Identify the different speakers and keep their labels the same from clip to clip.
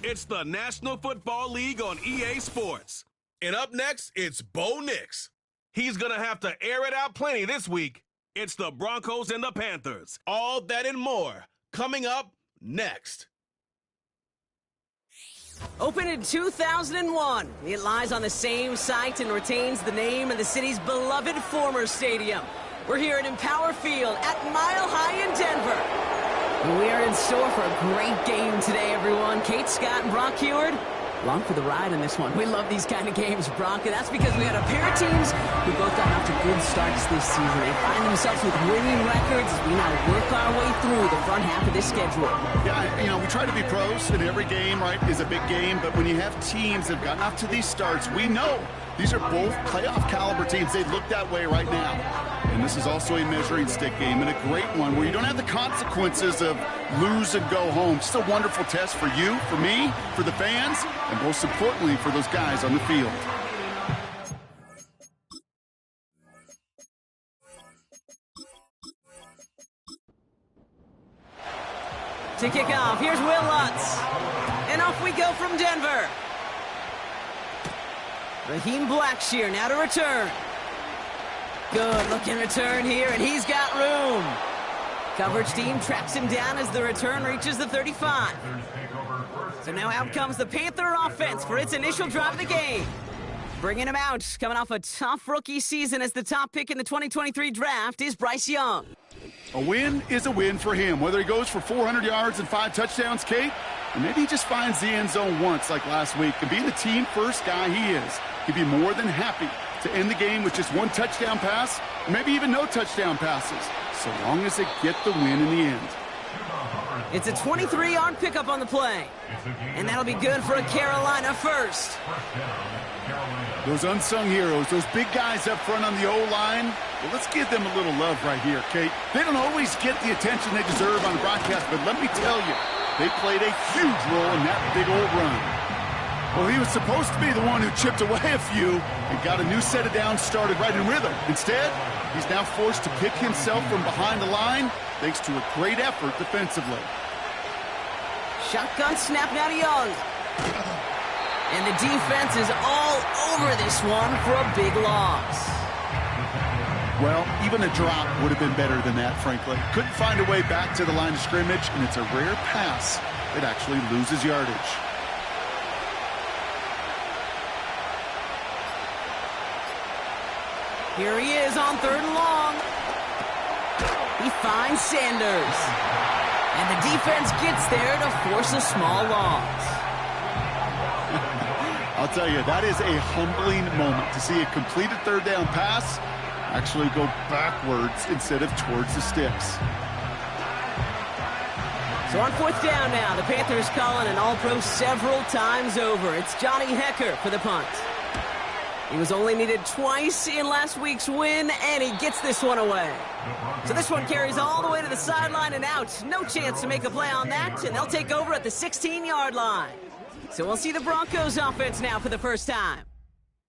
Speaker 1: It's the National Football League on EA Sports. And up next, it's Bo Nix. He's going to have to air it out plenty this week. It's the Broncos and the Panthers. All that and more coming up next.
Speaker 2: Opened in 2001, it lies on the same site and retains the name of the city's beloved former stadium. We're here at Empower Field at Mile High in Denver. We are in store for a great game today, everyone. Kate, Scott, and Brock Heward, along for the ride in this one. We love these kind of games, Brock, and that's because we had a pair of teams who both got off to good starts this season. They find themselves with winning records as we now work our way through the front half of this schedule.
Speaker 3: Yeah, we try to be pros, and every game, right, is a big game, but when you have teams that have gotten off to these starts, we know these are both playoff caliber teams. They look that way right now. And this is also a measuring stick game, and a great one where you don't have the consequences of lose and go home. Just a wonderful test for you, for me, for the fans, and most importantly, for those guys on the field.
Speaker 2: To kick off, here's Will Lutz. And off we go from Denver. Raheem Blackshear now to return. Good looking return here, and he's got room. Coverage team tracks him down as the return reaches the 35. So now out comes the Panther offense for its initial drive of the game. Bringing him out, coming off a tough rookie season as the top pick in the 2023 draft is Bryce Young.
Speaker 3: A win is a win for him, whether he goes for 400 yards and 5 touchdowns, Kate, or maybe he just finds the end zone once like last week. And being the team-first guy he is, he'd be more than happy to end the game with just 1 touchdown pass, or maybe even no touchdown passes, so long as they get the win in the end.
Speaker 2: It's a 23-yard pickup on the play, and that'll be good for a Carolina first.
Speaker 3: Those unsung heroes, those big guys up front on the O-line, well, let's give them a little love right here, Kate. They don't always get the attention they deserve on the broadcast, but let me tell you, they played a huge role in that big old run. Well, he was supposed to be the one who chipped away a few and got a new set of downs started right in rhythm. Instead, he's now forced to pick himself from behind the line thanks to a great effort defensively.
Speaker 2: Shotgun snap now to Young. And the defense is all over this one for a big loss.
Speaker 3: Well, even a drop would have been better than that, frankly. Couldn't find a way back to the line of scrimmage, and it's a rare pass that actually loses yardage.
Speaker 2: Here he is on 3rd and long. He finds Sanders. And the defense gets there to force a small loss.
Speaker 3: I'll tell you, that is a humbling moment to see a completed 3rd down pass actually go backwards instead of towards the sticks.
Speaker 2: So on 4th down now, the Panthers calling an all-pro several times over. It's Johnny Hecker for the punt. He was only needed twice in last week's win, and he gets this one away. So this one carries all the way to the sideline and out. No chance to make a play on that, and they'll take over at the 16-yard line. So we'll see the Broncos offense now for the first time.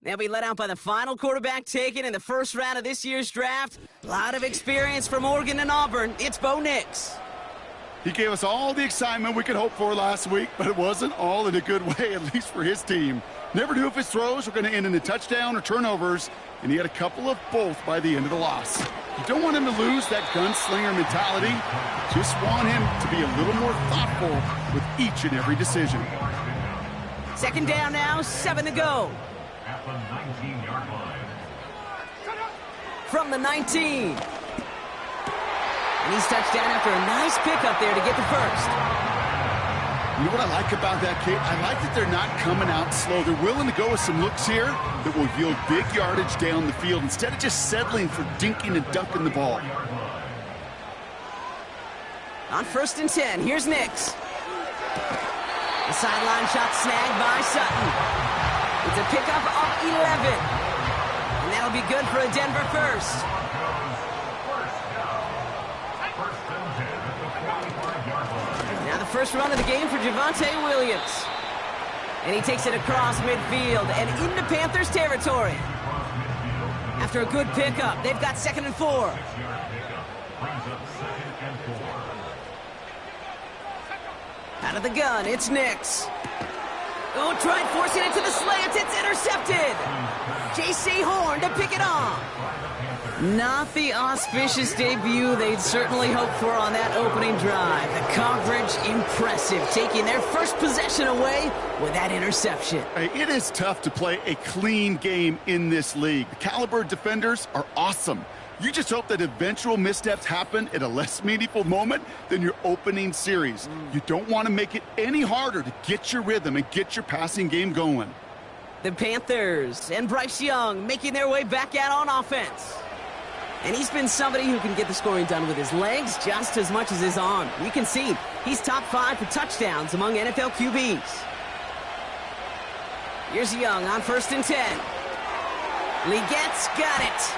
Speaker 2: They'll be led out by the final quarterback taken in the first round of this year's draft. A lot of experience from Oregon and Auburn. It's Bo Nix.
Speaker 3: He gave us all the excitement we could hope for last week, but it wasn't all in a good way, at least for his team. Never knew if his throws were going to end in a touchdown or turnovers, and he had a couple of both by the end of the loss. You don't want him to lose that gunslinger mentality. Just want him to be a little more thoughtful with each and every decision.
Speaker 2: 2nd down now, 7 to go.
Speaker 4: At the 19-yard line.
Speaker 2: From the 19. And he's touched down after a nice pickup there to get the first.
Speaker 3: You know what I like about that, Kate? I like that they're not coming out slow. They're willing to go with some looks here that will yield big yardage down the field instead of just settling for dinking and dunking the ball.
Speaker 2: On 1st and 10, here's Nix. The sideline shot snagged by Sutton. It's a pickup of 11. And that'll be good for a Denver first. Now the first run of the game for Javonte Williams. And he takes it across midfield and into Panthers territory. After a good pickup, they've got 2nd and 4. Out of the gun, it's Nix. Oh, tried forcing it to the slant. It's intercepted. J.C. Horn to pick it off. Not the auspicious debut they'd certainly hoped for on that opening drive. The coverage impressive, taking their first possession away with that interception.
Speaker 3: Hey, it is tough to play a clean game in this league. The caliber defenders are awesome. You just hope that eventual missteps happen at a less meaningful moment than your opening series. You don't want to make it any harder to get your rhythm and get your passing game going.
Speaker 2: The Panthers and Bryce Young making their way back out on offense. And he's been somebody who can get the scoring done with his legs just as much as his arm. You can see he's top 5 for touchdowns among NFL QBs. Here's Young on 1st and 10. Legette's got it.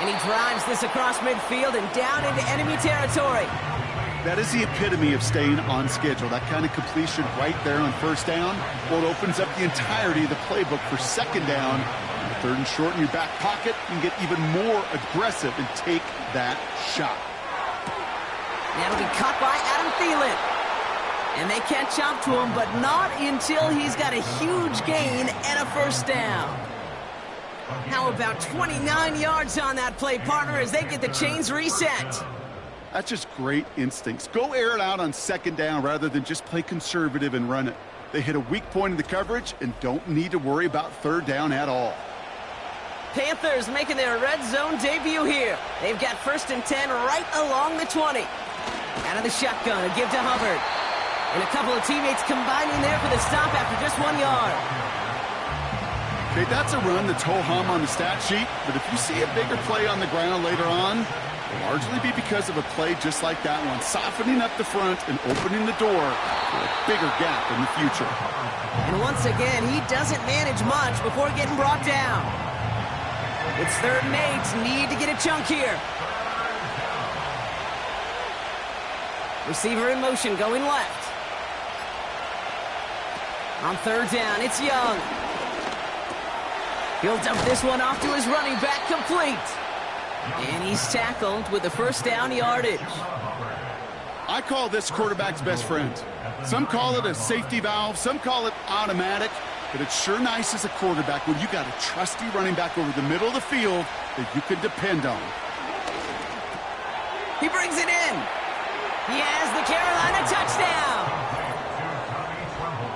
Speaker 2: And he drives this across midfield and down into enemy territory.
Speaker 3: That is the epitome of staying on schedule. That kind of completion right there on 1st down. Well, it opens up the entirety of the playbook for 2nd down. 3rd and short in your back pocket, you can get even more aggressive and take that shot.
Speaker 2: That'll be caught by Adam Thielen. And they catch up to him, but not until he's got a huge gain and a 1st down. How about 29 yards on that play, partner, as they get the chains reset?
Speaker 3: That's just great instincts. Go air it out on 2nd down rather than just play conservative and run it. They hit a weak point in the coverage and don't need to worry about 3rd down at all.
Speaker 2: Panthers making their red zone debut here. They've got 1st and 10 right along the 20. Out of the shotgun, a give to Hubbard. And a couple of teammates combining there for the stop after just 1 yard.
Speaker 3: Okay, that's a run that's ho-hum on the stat sheet, but if you see a bigger play on the ground later on, it'll largely be because of a play just like that one, softening up the front and opening the door for a bigger gap in the future.
Speaker 2: And once again, he doesn't manage much before getting brought down. It's 3rd and 8. Need to get a chunk here. Receiver in motion going left. On 3rd down, it's Young. He'll dump this one off to his running back, complete. And he's tackled with the 1st down yardage.
Speaker 3: I call this quarterback's best friend. Some call it a safety valve, some call it automatic, but it's sure nice as a quarterback when you got a trusty running back over the middle of the field that you can depend on.
Speaker 2: He brings it in. He has the Carolina touchdown.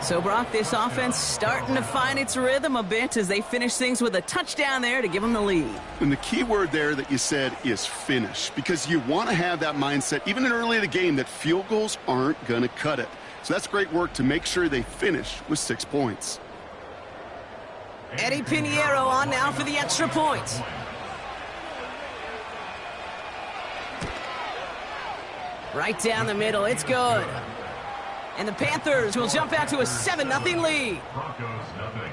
Speaker 2: So, Brock, this offense starting to find its rhythm a bit as they finish things with a touchdown there to give them the lead.
Speaker 3: And the key word there that you said is finish, because you want to have that mindset, even in early in the game, that field goals aren't going to cut it. So that's great work to make sure they finish with 6 points.
Speaker 2: Eddie Pinheiro on now for the extra point. Right down the middle, it's good. And the Panthers will jump out to a 7-0 lead.
Speaker 4: Broncos nothing.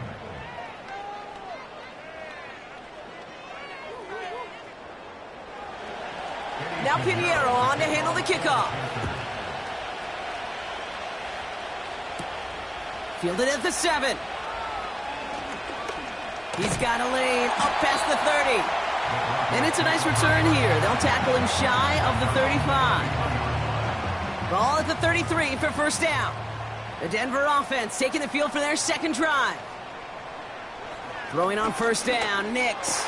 Speaker 2: Now Pinheiro on to handle the kickoff. Fielded at the 7. He's got a lane up past the 30. And it's a nice return here. They'll tackle him shy of the 35. Ball at the 33 for 1st down. The Denver offense taking the field for their 2nd drive. Throwing on 1st down, Nix.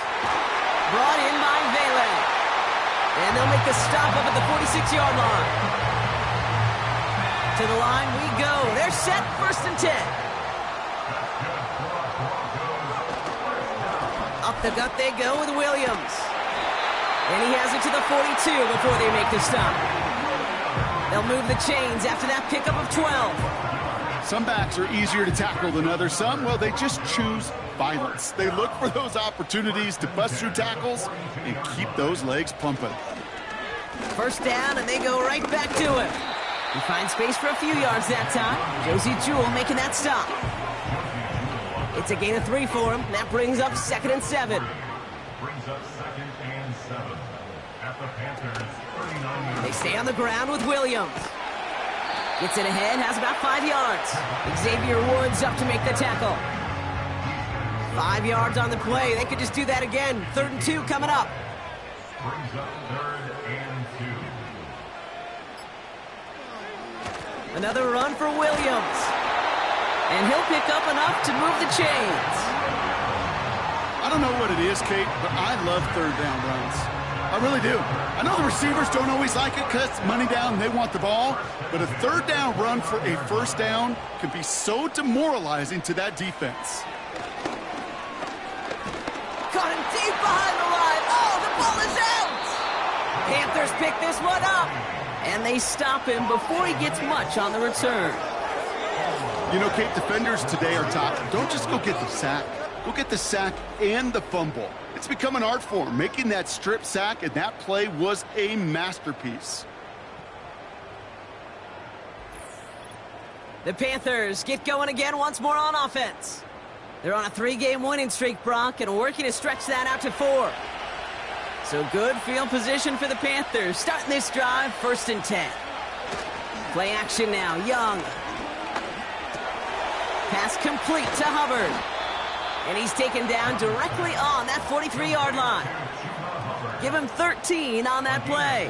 Speaker 2: Brought in by Vele. And they'll make the stop up at the 46-yard line. To the line we go. They're set, 1st and 10. Up the gut they go with Williams. And he has it to the 42 before they make the stop. They'll move the chains after that pickup of 12.
Speaker 3: Some backs are easier to tackle than others. Some, well, they just choose violence. They look for those opportunities to bust through tackles and keep those legs pumping.
Speaker 2: 1st down, and they go right back to him. He finds space for a few yards that time. Josie Jewell making that stop. It's a gain of 3 for him. That brings up 2nd and 7.
Speaker 4: Brings up 2nd and 7. At the Panthers, 39.
Speaker 2: They stay on the ground with Williams. Gets it ahead, has about 5 yards. Xavier Woods up to make the tackle. 5 yards on the play. They could just do that again. 3rd and 2 coming up.
Speaker 4: Brings up 3rd and 2.
Speaker 2: Another run for Williams. And he'll pick up enough to move the chains.
Speaker 3: I don't know what it is, Kate, but I love third down runs. I really do. I know the receivers don't always like it because money down, they want the ball, but a third down run for a first down can be so demoralizing to that defense.
Speaker 2: Got him deep behind the line. Oh, the ball is out. Panthers pick this one up, and they stop him before he gets much on the return.
Speaker 3: You know, Kate, defenders today are taught, don't just go get the sack. Go get the sack and the fumble. It's become an art form. Making that strip sack and that play was a masterpiece.
Speaker 2: The Panthers get going again once more on offense. They're on a 3-game winning streak, Brock, and working to stretch that out to 4. So good field position for the Panthers. Starting this drive, 1st and 10. Play action now, Young. Pass complete to Hubbard. And he's taken down directly on that 43-yard line. Give him 13 on that play.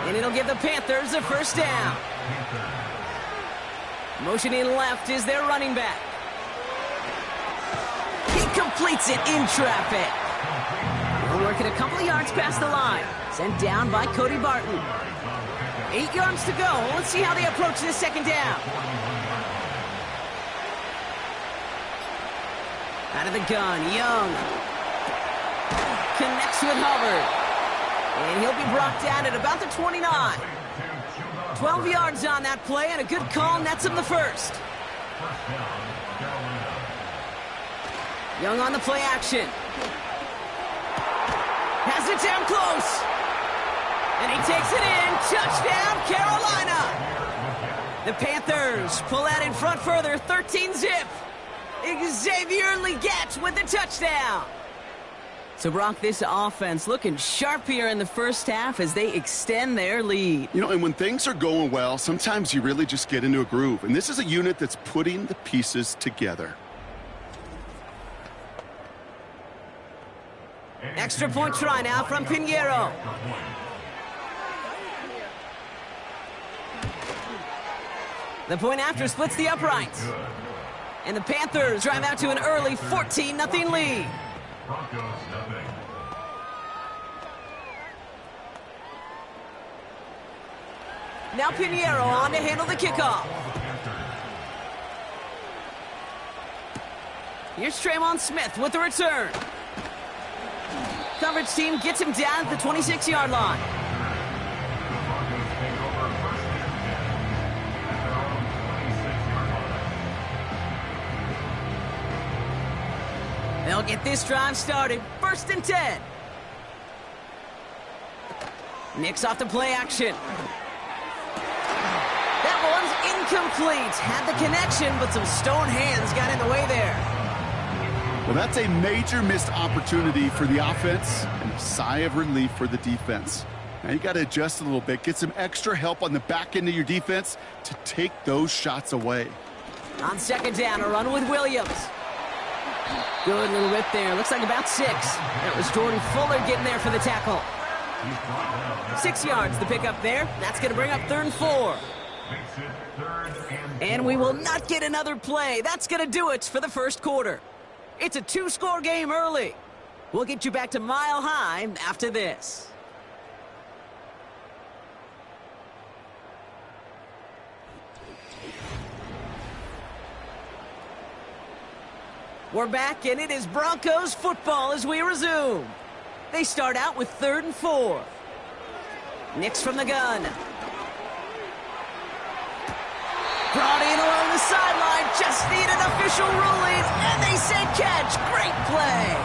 Speaker 2: And it'll give the Panthers a first down. Motioning left is their running back. He completes it in traffic. We're working a couple of yards past the line. Sent down by Cody Barton. 8 yards to go. Let's see how they approach this second down. Out of the gun, Young. Connects with Hubbard. And he'll be brought down at about the 29. 12 yards on that play, and a good call nets him the first. Young on the play action. Has it down close. And he takes it in. Touchdown, Carolina. The Panthers pull out in front further, 13-zip. Xavier Legette with the touchdown. So, Brock, this offense looking sharp here in the first half as they extend their lead.
Speaker 3: You know, and when things are going well, sometimes you really just get into a groove. And this is a unit that's putting the pieces together.
Speaker 2: Extra point try now from Pinheiro. The point after splits the uprights. And the Panthers drive out to an early 14-0 lead.
Speaker 4: Broncos nothing.
Speaker 2: Now Pinheiro on to handle the kickoff. Here's Tremont Smith with the return. Coverage team gets him down at the 26-yard line. They'll get this drive started. 1st and 10. Nix off the play action. That one's incomplete. Had the connection, but some stone hands got in the way there.
Speaker 3: Well, that's a major missed opportunity for the offense and a sigh of relief for the defense. Now you got to adjust a little bit. Get some extra help on the back end of your defense to take those shots away.
Speaker 2: On 2nd down, a run with Williams. Good little rip there. Looks like about 6. That was Jordan Fuller getting there for the tackle. 6 yards the pick up there. That's going to bring up 3rd and 4. And we will not get another play. That's going to do it for the first quarter. It's a 2-score game early. We'll get you back to Mile High after this. We're back, and it is Broncos football as we resume. They start out with 3rd and 4. Nix from the gun. Brought in along the sideline. Just need an official ruling, and they say catch. Great play.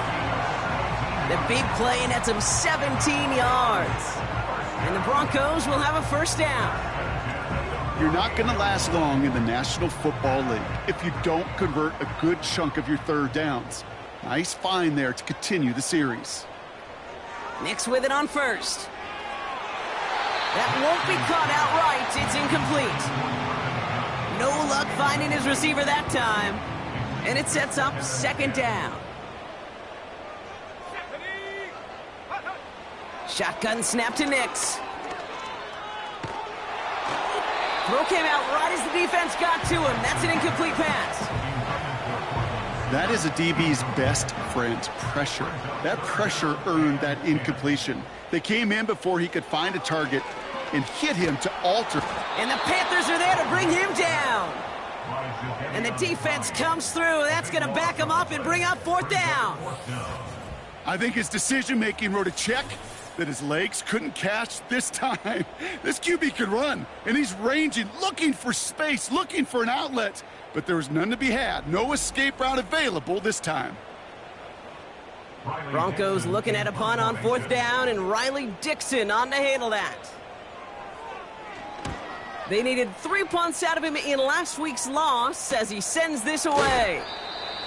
Speaker 2: The big play nets him 17 yards. And the Broncos will have a first down.
Speaker 3: You're not going to last long in the National Football League if you don't convert a good chunk of your third downs. Nice find there to continue the series.
Speaker 2: Nix with it on 1st. That won't be caught outright. It's incomplete. No luck finding his receiver that time. And it sets up 2nd down. Shotgun snap to Nix. Throw came out right as the defense got to him. That's an incomplete pass.
Speaker 3: That is a DB's best friend, pressure. That pressure earned that incompletion. They came in before he could find a target and hit him to alter.
Speaker 2: And the Panthers are there to bring him down. And the defense comes through. That's going to back him up and bring up 4th down.
Speaker 3: I think his decision-making wrote a check that his legs couldn't catch this time. This QB could run, and he's ranging, looking for space, looking for an outlet. But there was none to be had. No escape route available this time.
Speaker 2: Broncos looking at a punt on 4th down, and Riley Dixon on to handle that. They needed 3 punts out of him in last week's loss as he sends this away.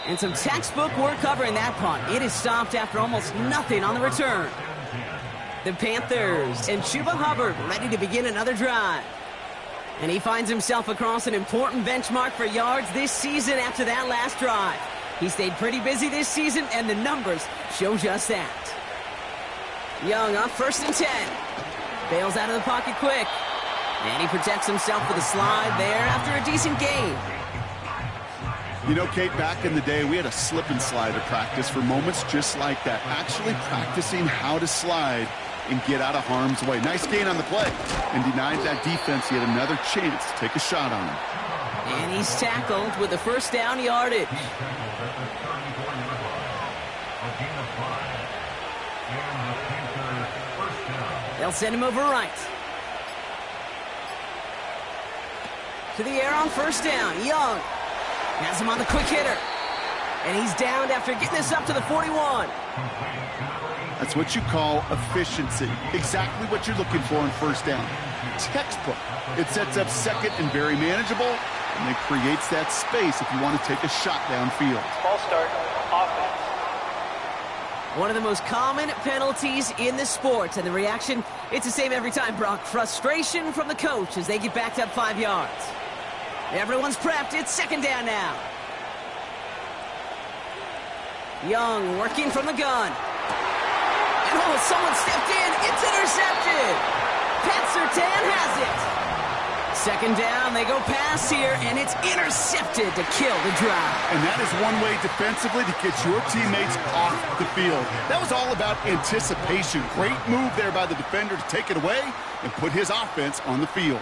Speaker 2: And some textbook work covering that punt. It is stopped after almost nothing on the return. The Panthers and Chuba Hubbard ready to begin another drive. And he finds himself across an important benchmark for yards this season after that last drive. He stayed pretty busy this season, and the numbers show just that. Young on 1st and 10. Bails out of the pocket quick. And he protects himself with a slide there after a decent gain.
Speaker 3: You know, Kate, back in the day, we had a slip and slide at practice for moments just like that. Actually practicing how to slide and get out of harm's way. Nice gain on the play. And denied that defense yet another chance to take a shot on him.
Speaker 2: And he's tackled with a 1st down yardage. They'll send him over right. To the air on 1st down. Young has him on the quick hitter. And he's downed after getting this up to the 41.
Speaker 3: That's what you call efficiency. Exactly what you're looking for on 1st down. Textbook. It sets up 2nd and very manageable, and it creates that space if you want to take a shot downfield.
Speaker 5: Ball start, offense.
Speaker 2: One of the most common penalties in the sport, and the reaction, it's the same every time, Brock. Frustration from the coach as they get backed up 5 yards. Everyone's prepped. It's 2nd down now. Young working from the gun. And oh, someone stepped in. It's intercepted. Pat Surtain has it. 2nd down. They go pass here, and it's intercepted to kill the drive.
Speaker 3: And that is one way defensively to get your teammates off the field. That was all about anticipation. Great move there by the defender to take it away and put his offense on the field.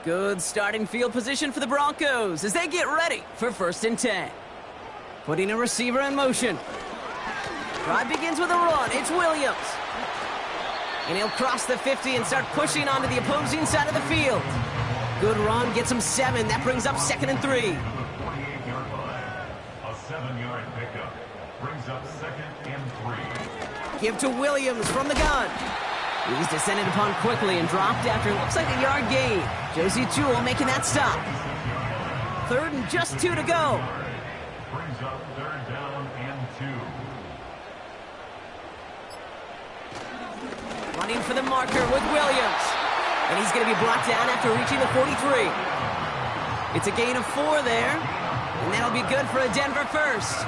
Speaker 2: Good starting field position for the Broncos as they get ready for 1st and 10. Putting a receiver in motion. Drive begins with a run. It's Williams. And he'll cross the 50 and start pushing onto the opposing side of the field. Good run, gets him 7. That brings up 2nd and 3.
Speaker 4: 48-yard line. A 7-yard pickup brings up 2nd and 3.
Speaker 2: Give to Williams from the gun. He's descended upon quickly and dropped after looks like a yard gain. Josie Jewell making that stop. 3rd and just 2 to go.
Speaker 4: Brings up 3rd down and 2.
Speaker 2: Running for the marker with Williams. And he's going to be brought down after reaching the 43. It's a gain of 4 there. And that'll be good for a Denver 1st.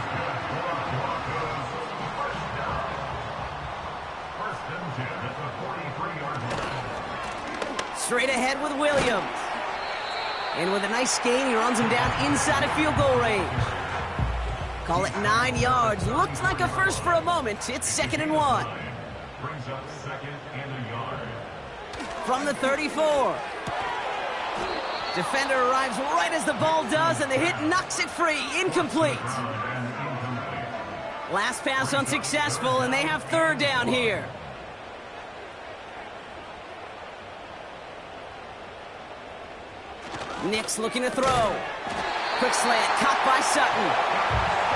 Speaker 2: Straight ahead with Williams. And with a nice gain, he runs him down inside of field goal range. Call it 9 yards. Looked like a first for a moment. It's 2nd and 1.
Speaker 4: Brings up 2nd and a yard.
Speaker 2: From the 34. Defender arrives right as the ball does, and the hit knocks it free. Incomplete. Last pass unsuccessful, and they have 3rd down here. Nix looking to throw. Quick slant, caught by Sutton.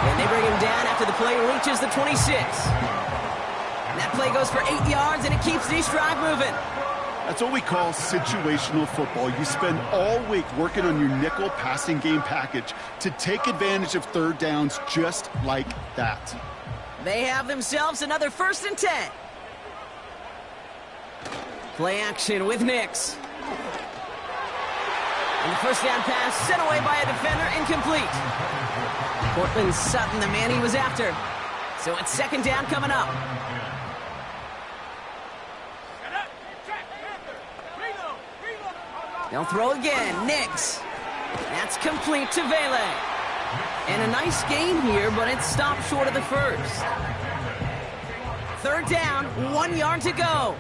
Speaker 2: And they bring him down after the play reaches the 26. And that play goes for 8 yards, and it keeps this drive moving.
Speaker 3: That's what we call situational football. You spend all week working on your nickel passing game package to take advantage of 3rd downs just like that.
Speaker 2: They have themselves another 1st and 10. Play action with Nix. And the first down pass sent away by a defender, incomplete. Cortland Sutton, the man he was after. So it's second down coming up. They'll throw again. Nix. That's complete to Vele. And a nice gain here, but it stopped short of the first. Third down, 1 yard to go.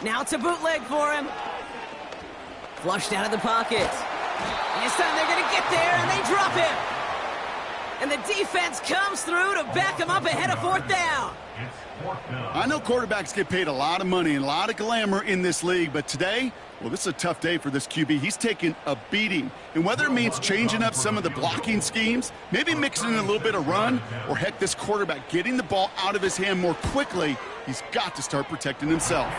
Speaker 2: Now it's a bootleg for him. Flushed out of the pocket. And this time they're going to get there, and they drop him. And the defense comes through to back him up ahead of fourth down.
Speaker 3: I know quarterbacks get paid a lot of money and a lot of glamour in this league, but today, well, this is a tough day for this QB. He's taking a beating. And whether it means changing up some of the blocking schemes, maybe mixing in a little bit of run, or heck, this quarterback getting the ball out of his hand more quickly, he's got to start protecting himself.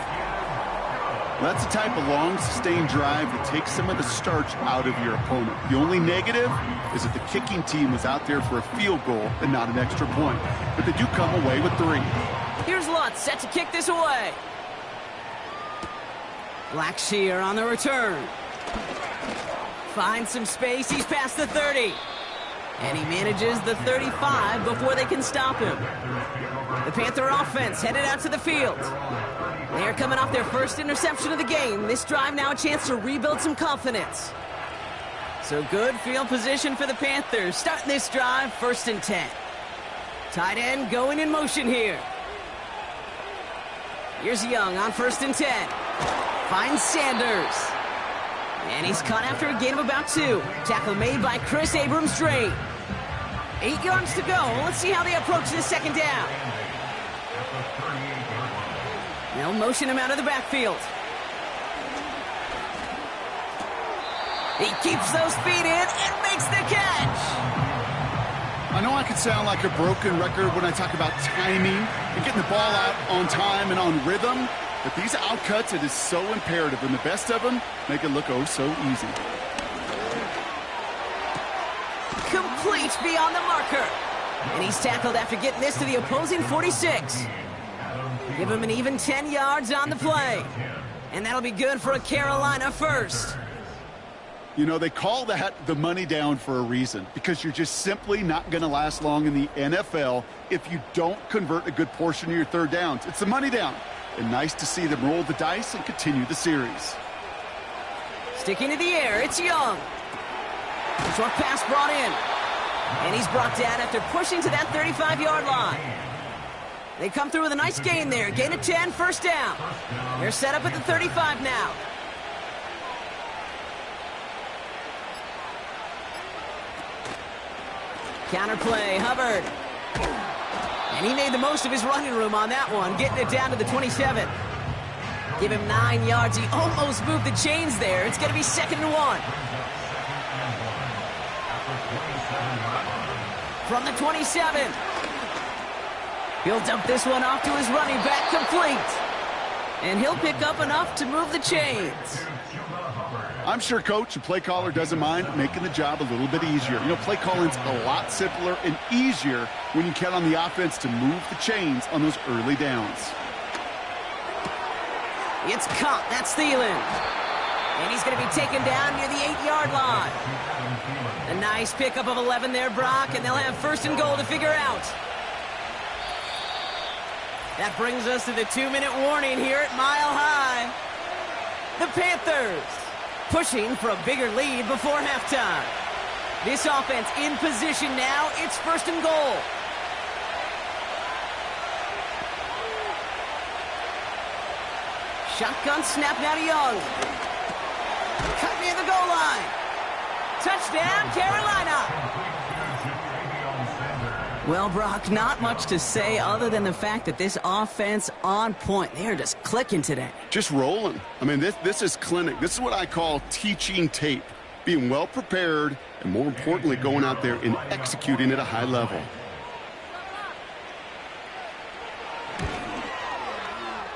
Speaker 3: Well, that's the type of long, sustained drive that takes some of the starch out of your opponent. The only negative is that the kicking team was out there for a field goal and not an extra point. But they do come away with 3.
Speaker 2: Here's Lutz set to kick this away. Blackshear on the return. Finds some space. He's past the 30. And he manages the 35 before they can stop him. The Panther offense headed out to the field. They are coming off their first interception of the game. This drive now a chance to rebuild some confidence. So good field position for the Panthers. Starting this drive, 1st and 10. Tight end going in motion here. Here's Young on 1st and 10. Finds Sanders. And he's caught after a gain of about 2. Tackle made by Chris Abrams-Drain. 8 yards to go. Let's see how they approach this second down. They'll motion him out of the backfield. He keeps those feet in and makes the catch.
Speaker 3: I know I could sound like a broken record when I talk about timing and getting the ball out on time and on rhythm, but these outcuts, it is so imperative, and the best of them make it look oh so easy.
Speaker 2: Complete beyond the marker. And he's tackled after getting this to the opposing 46. Give him an even 10 yards on the play. And that'll be good for a Carolina first.
Speaker 3: You know, they call that the money down for a reason, because you're just simply not going to last long in the NFL if you don't convert a good portion of your third downs. It's the money down. And nice to see them roll the dice and continue the series.
Speaker 2: Sticking to the air, it's Young. Short pass brought in. And he's brought down after pushing to that 35-yard line. They come through with a nice gain there. Gain of 10, 1st down. They're set up at the 35 now. Counterplay, Hubbard. And he made the most of his running room on that one, getting it down to the 27. Give him 9 yards. He almost moved the chains there. It's going to be 2nd and 1. From the 27. He'll dump this one off to his running back, complete. And he'll pick up enough to move the chains.
Speaker 3: I'm sure coach and play caller doesn't mind making the job a little bit easier. You know, play calling's a lot simpler and easier when you count on the offense to move the chains on those early downs.
Speaker 2: It's caught. That's Thielen. And he's going to be taken down near the 8-yard line. A nice pickup of 11 there, Brock, and they'll have 1st and goal to figure out. That brings us to the 2-minute warning here at Mile High. The Panthers pushing for a bigger lead before halftime. This offense in position now. It's 1st and goal. Shotgun snap now to Young. Cut near the goal line. Touchdown, Carolina. Well, Brock, not much to say other than the fact that this offense on point. They're just clicking today.
Speaker 3: Just rolling. I mean, this is clinic. This is what I call teaching tape. Being well prepared, and more importantly, going out there and executing at a high level.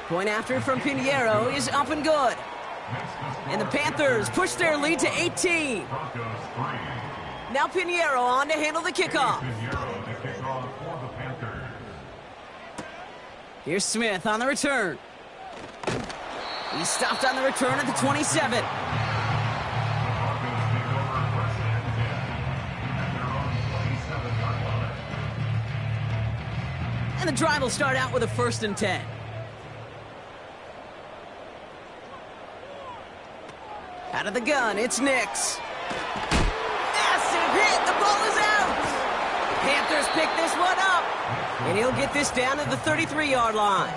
Speaker 2: Point after from Pinheiro is up and good. And the Panthers push their lead to 18. Now Pinheiro on to handle the kickoff. Here's Smith on the return. He's stopped on the return at the 27. And the drive will start out with a 1st and 10. Out of the gun, it's Nix. Massive hit, the ball is out. Panthers pick this one up, and he'll get this down to the 33-yard line.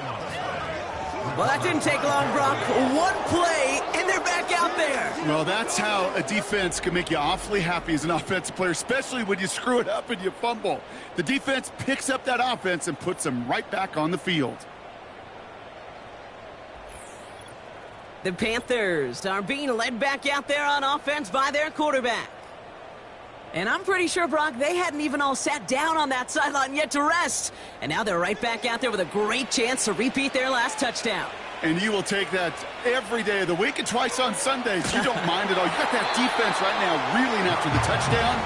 Speaker 2: Well, that didn't take long, Brock. One play, and they're back out there.
Speaker 3: Well, that's how a defense can make you awfully happy as an offensive player, especially when you screw it up and you fumble. The defense picks up that offense and puts them right back on the field.
Speaker 2: The Panthers are being led back out there on offense by their quarterback. And I'm pretty sure, Brock, they hadn't even all sat down on that sideline yet to rest. And now they're right back out there with a great chance to repeat their last touchdown.
Speaker 3: And you will take that every day of the week and twice on Sundays. You don't mind at all. You got that defense right now reeling after the touchdown.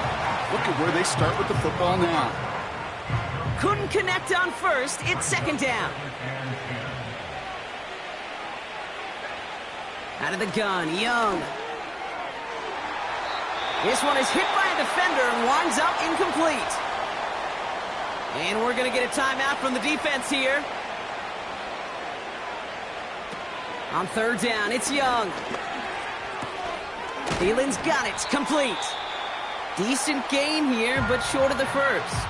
Speaker 3: Look at where they start with the football now.
Speaker 2: Couldn't connect on first. It's 2nd down. Out of the gun, Young. This one is hit by a defender and winds up incomplete. And we're going to get a timeout from the defense here. On 3rd down, it's Young. Thielen's got it. Complete. Decent gain here, but short of the 1st.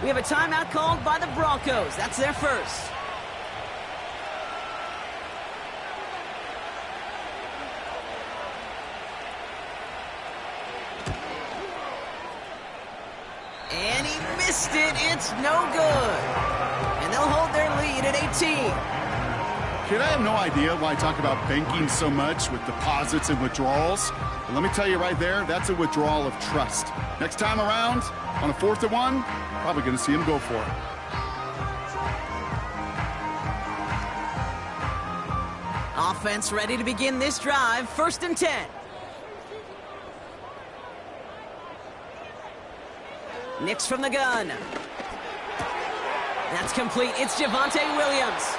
Speaker 2: We have a timeout called by the Broncos. That's their 1st. And he missed it. It's no good. And they'll hold their lead at 18.
Speaker 3: Kid, I have no idea why I talk about banking so much with deposits and withdrawals. But let me tell you right there, that's a withdrawal of trust. Next time around, on a 4th and 1, probably going to see him go for it.
Speaker 2: Offense ready to begin this drive. 1st and 10. Nix from the gun. That's complete. It's Javonte Williams.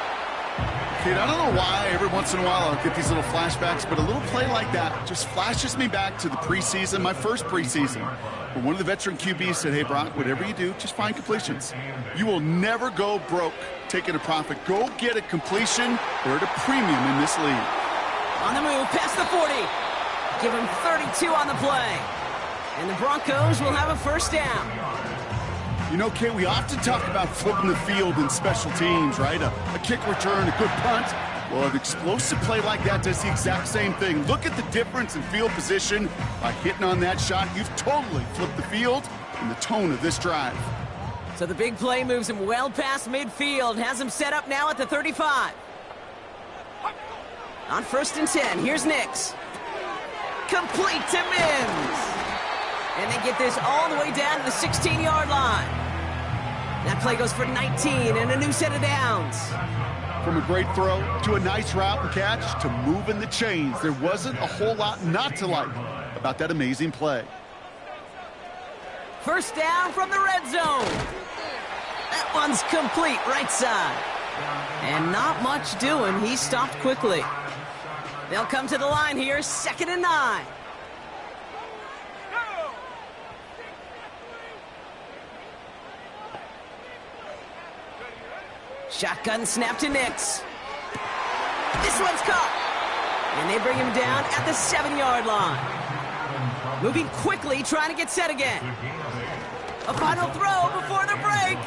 Speaker 3: Kid, I don't know why every once in a while I'll get these little flashbacks, but a little play like that just flashes me back to the preseason, my first preseason, where one of the veteran QBs said, hey, Brock, whatever you do, just find completions. You will never go broke taking a profit. Go get a completion. They're at a premium in this league.
Speaker 2: On the move, past the 40. Give him 32 on the play. And the Broncos will have a 1st down.
Speaker 3: You know, Kate, we often talk about flipping the field in special teams, right? A kick return, a good punt. Well, an explosive play like that does the exact same thing. Look at the difference in field position. By hitting on that shot, you've totally flipped the field and the tone of this drive.
Speaker 2: So the big play moves him well past midfield. Has him set up now at the 35. On 1st and 10, here's Nix. Complete to Mims. And they get this all the way down to the 16-yard line. That play goes for 19 and a new set of downs.
Speaker 3: From a great throw to a nice route and catch to moving the chains, there wasn't a whole lot not to like about that amazing play.
Speaker 2: 1st down from the red zone. That one's complete, right side. And not much doing. He stopped quickly. They'll come to the line here, 2nd and 9. Shotgun snap to Nix. This one's caught. And they bring him down at the 7-yard line. Moving quickly, trying to get set again. A final throw before the break.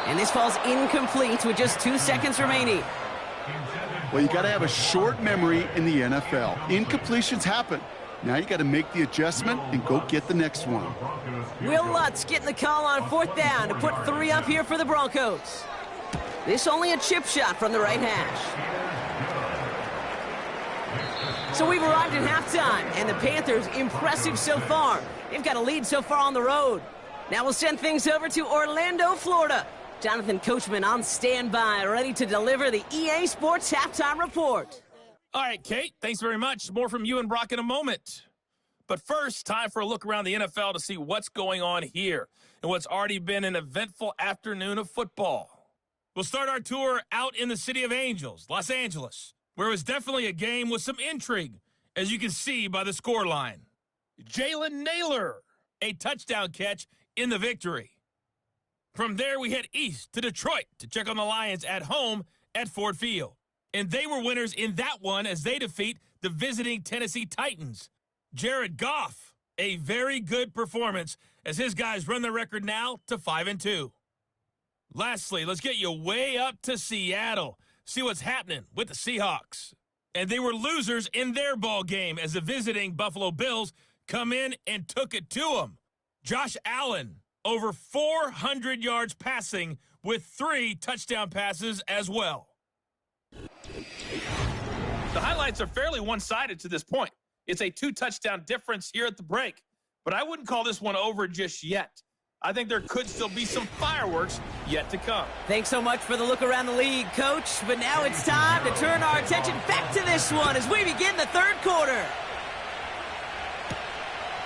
Speaker 2: And this falls incomplete with just 2 seconds remaining.
Speaker 3: Well, you got to have a short memory in the NFL. Incompletions happen. Now you got to make the adjustment and go get the next one.
Speaker 2: Will Lutz getting the call on 4th down to put 3 up here for the Broncos. This only a chip shot from the right hash. So we've arrived at halftime, and the Panthers impressive so far. They've got a lead so far on the road. Now we'll send things over to Orlando, Florida. Jonathan Coachman on standby, ready to deliver the EA Sports Halftime Report.
Speaker 6: All right, Kate, thanks very much. More from you and Brock in a moment. But first, time for a look around the NFL to see what's going on here and what's already been an eventful afternoon of football. We'll start our tour out in the City of Angels, Los Angeles, where it was definitely a game with some intrigue, as you can see by the scoreline. Jalen Naylor, a touchdown catch in the victory. From there, we head east to Detroit to check on the Lions at home at Ford Field. And they were winners in that one as they defeat the visiting Tennessee Titans. Jared Goff, a very good performance as his guys run the record now to 5-2. Lastly, let's get you way up to Seattle. See what's happening with the Seahawks. And they were losers in their ball game as the visiting Buffalo Bills come in and took it to them. Josh Allen, over 400 yards passing with 3 touchdown passes as well. The highlights are fairly one-sided to this point. It's a 2-touchdown difference here at the break, but I wouldn't call this one over just yet. I think there could still be some fireworks yet to come.
Speaker 2: Thanks so much for the look around the league, Coach. But now it's time to turn our attention back to this one as we begin the third quarter.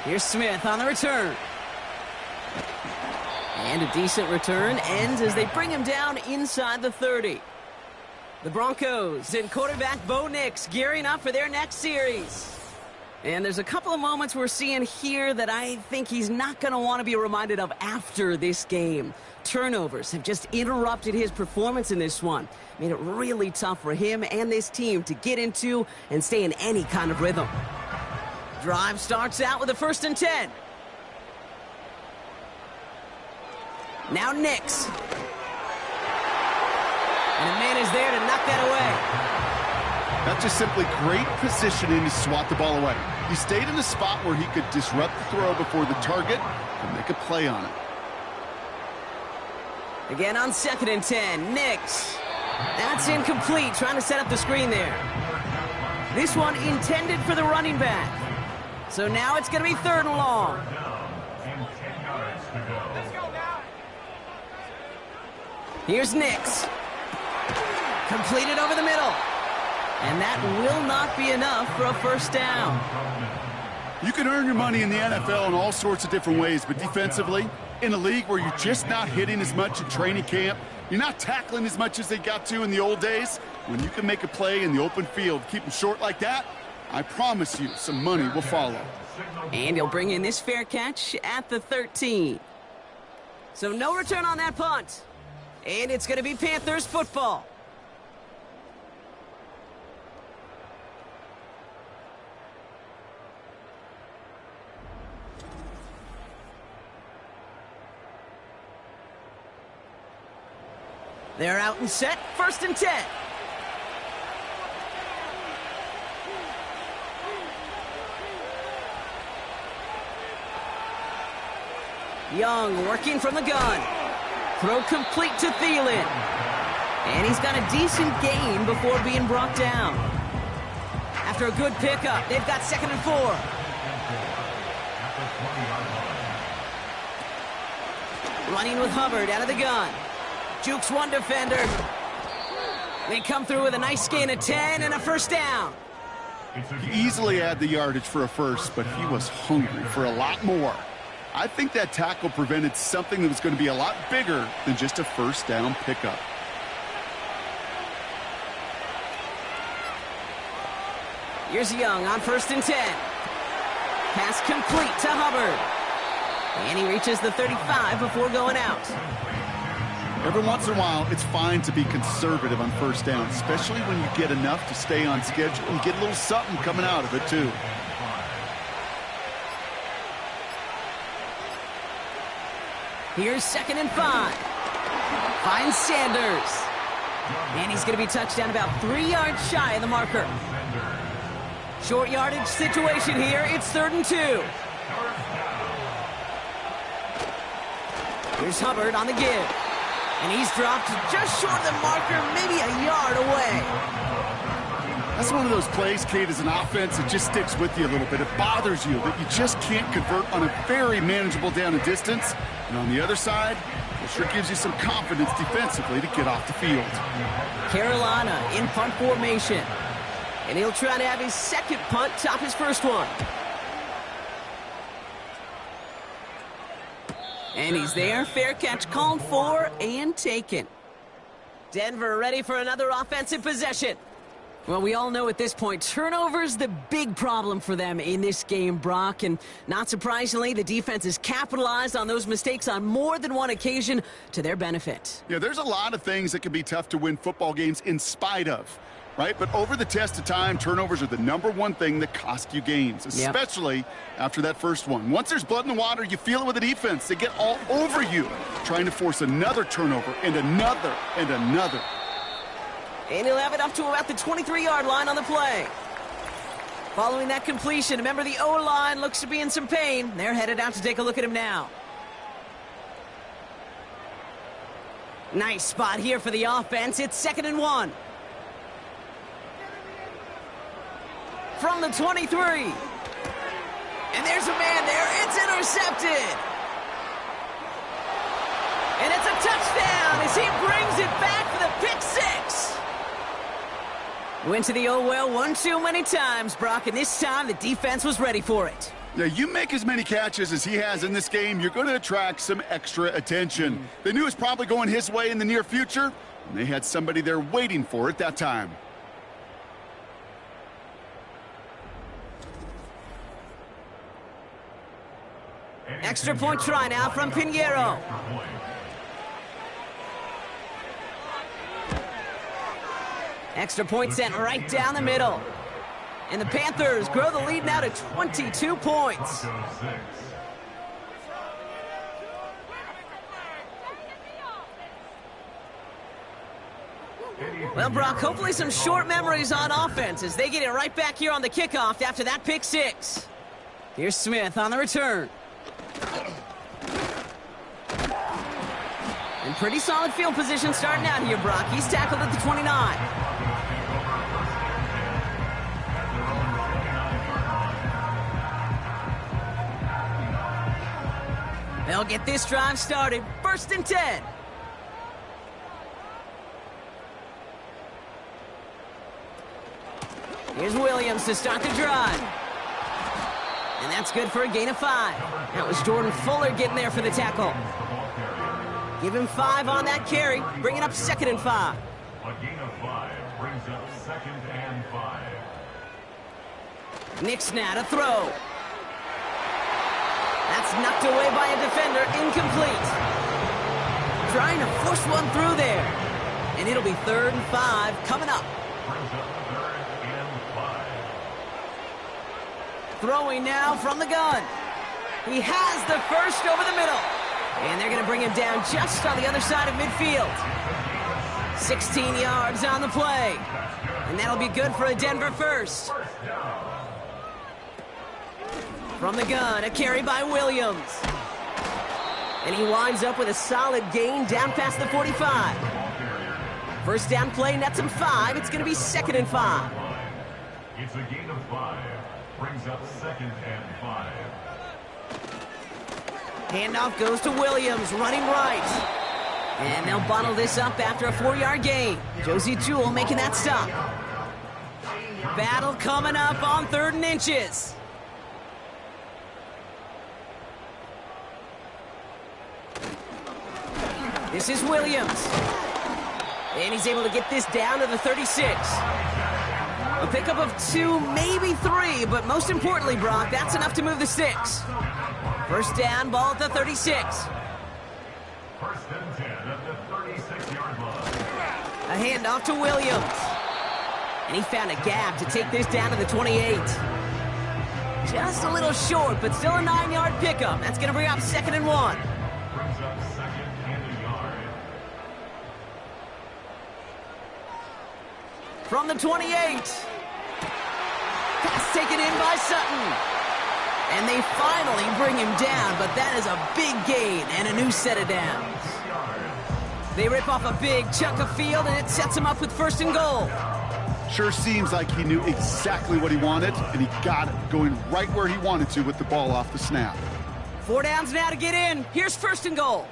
Speaker 2: Here's Smith on the return. And a decent return ends as they bring him down inside the 30. The Broncos and quarterback Bo Nix gearing up for their next series. And there's a couple of moments we're seeing here that I think he's not going to want to be reminded of after this game. Turnovers have just interrupted his performance in this one. Made it really tough for him and this team to get into and stay in any kind of rhythm. Drive starts out with a 1st and 10. Now Nix. And a man is there to knock that away.
Speaker 3: That's just simply great positioning to swat the ball away. He stayed in a spot where he could disrupt the throw before the target and make a play on it.
Speaker 2: Again on 2nd and 10, Nix. That's incomplete, trying to set up the screen there. This one intended for the running back. So now it's going to be 3rd and long. Here's Nix. Completed over the middle. And that will not be enough for a 1st down.
Speaker 3: You can earn your money in the NFL in all sorts of different ways, but defensively, in a league where you're just not hitting as much in training camp, you're not tackling as much as they got to in the old days, when you can make a play in the open field, keep them short like that, I promise you some money will follow.
Speaker 2: And he'll bring in this fair catch at the 13. So no return on that punt. And it's going to be Panthers football. They're out and set, 1st and 10. Young working from the gun. Throw complete to Thielen. And he's got a decent gain before being brought down. After a good pickup, they've got 2nd and 4. Running with Hubbard out of the gun. Jukes one defender. They come through with a nice gain of 10 and a 1st down.
Speaker 3: He easily had the yardage for a 1st, but he was hungry for a lot more. I think that tackle prevented something that was going to be a lot bigger than just a 1st down pickup.
Speaker 2: Here's Young on 1st and 10. Pass complete to Hubbard. And he reaches the 35 before going out.
Speaker 3: Every once in a while, it's fine to be conservative on 1st down, especially when you get enough to stay on schedule and get a little something coming out of it, too.
Speaker 2: Here's 2nd and 5. Finds Sanders. And he's going to be touched down about 3 yards shy of the marker. Short yardage situation here. It's 3rd and 2. Here's Hubbard on the give. And he's dropped just short of the marker, maybe a yard away.
Speaker 3: That's one of those plays, Kate, as an offense that just sticks with you a little bit. It bothers you that you just can't convert on a very manageable down and distance. And on the other side, it sure gives you some confidence defensively to get off the field.
Speaker 2: Carolina in punt formation. And he'll try to have his 2nd punt top his 1st one. And he's there. Fair catch called for and taken. Denver ready for another offensive possession. Well, we all know at this point, turnovers the big problem for them in this game, Brock. And not surprisingly, the defense has capitalized on those mistakes on more than one occasion to their benefit.
Speaker 3: Yeah, there's a lot of things that can be tough to win football games in spite of, right? But over the test of time, turnovers are the #1 thing that cost you games, especially after that first one. Once there's blood in the water, you feel it with the defense. They get all over you, trying to force another turnover and another and another.
Speaker 2: And he'll have it up to about the 23-yard line on the play. Following that completion, remember the O-line looks to be in some pain. They're headed out to take a look at him now. Nice spot here for the offense. It's 2nd and 1. From the 23. And there's a man there. It's intercepted. And it's a touchdown as he brings it back for the pick six. Went to the oh-well one too many times, Brock, and this time the defense was ready for it.
Speaker 3: Now, you make as many catches as he has in this game, you're going to attract some extra attention. They knew it was probably going his way in the near future, and they had somebody there waiting for it that time.
Speaker 2: Extra point try now from Pinheiro. Extra point sent right down the middle. And the Panthers grow the lead now to 22 points. Well, Brock, hopefully some short memories on offense as they get it right back here on the kickoff after that pick six. Here's Smith on the return. And pretty solid field position starting out here, Brock. He's tackled at the 29. They'll get this drive started. 1st and 10. Here's Williams to start the drive. And that's good for a gain of 5. That was Jordan Fuller getting there for the tackle. Give him 5 on that carry, bringing up 2nd and 5.
Speaker 4: A gain of 5 brings up 2nd and 5.
Speaker 2: Nick Snad, a throw. That's knocked away by a defender, incomplete. Trying to force one through there. And it'll be 3rd and 5 coming up.
Speaker 4: Brings up 3rd and 5.
Speaker 2: Throwing now from the gun. He has the first over the middle. And they're going to bring him down just on the other side of midfield. 16 yards on the play. And that'll be good for a Denver first. From the gun, a carry by Williams. And he winds up with a solid gain down past the 45. First down play nets him 5. It's going to be 2nd and 5.
Speaker 4: It's a gain of 5. Brings up 2nd and 5.
Speaker 2: Handoff goes to Williams, running right. And they'll bottle this up after a 4-yard gain. Josie Jewell making that stop. Battle coming up on 3rd and inches. This is Williams. And he's able to get this down to the 36. A pickup of 2, maybe 3, but most importantly, Brock, that's enough to move the sticks. First down, ball at the 36.
Speaker 4: 1st and 10 at the 36-yard line.
Speaker 2: A handoff to Williams. And he found a gap to take this down to the 28. Just a little short, but still a 9-yard pickup. That's going to bring up 2nd and 1.
Speaker 4: Brings up 2nd and a yard.
Speaker 2: From the 28. Pass taken in by Sutton. And they finally bring him down, but that is a big gain and a new set of downs. They rip off a big chunk of field, and it sets him up with 1st and goal.
Speaker 3: Sure seems like he knew exactly what he wanted, and he got it, going right where he wanted to with the ball off the snap.
Speaker 2: 4 downs now to get in. Here's 1st and goal.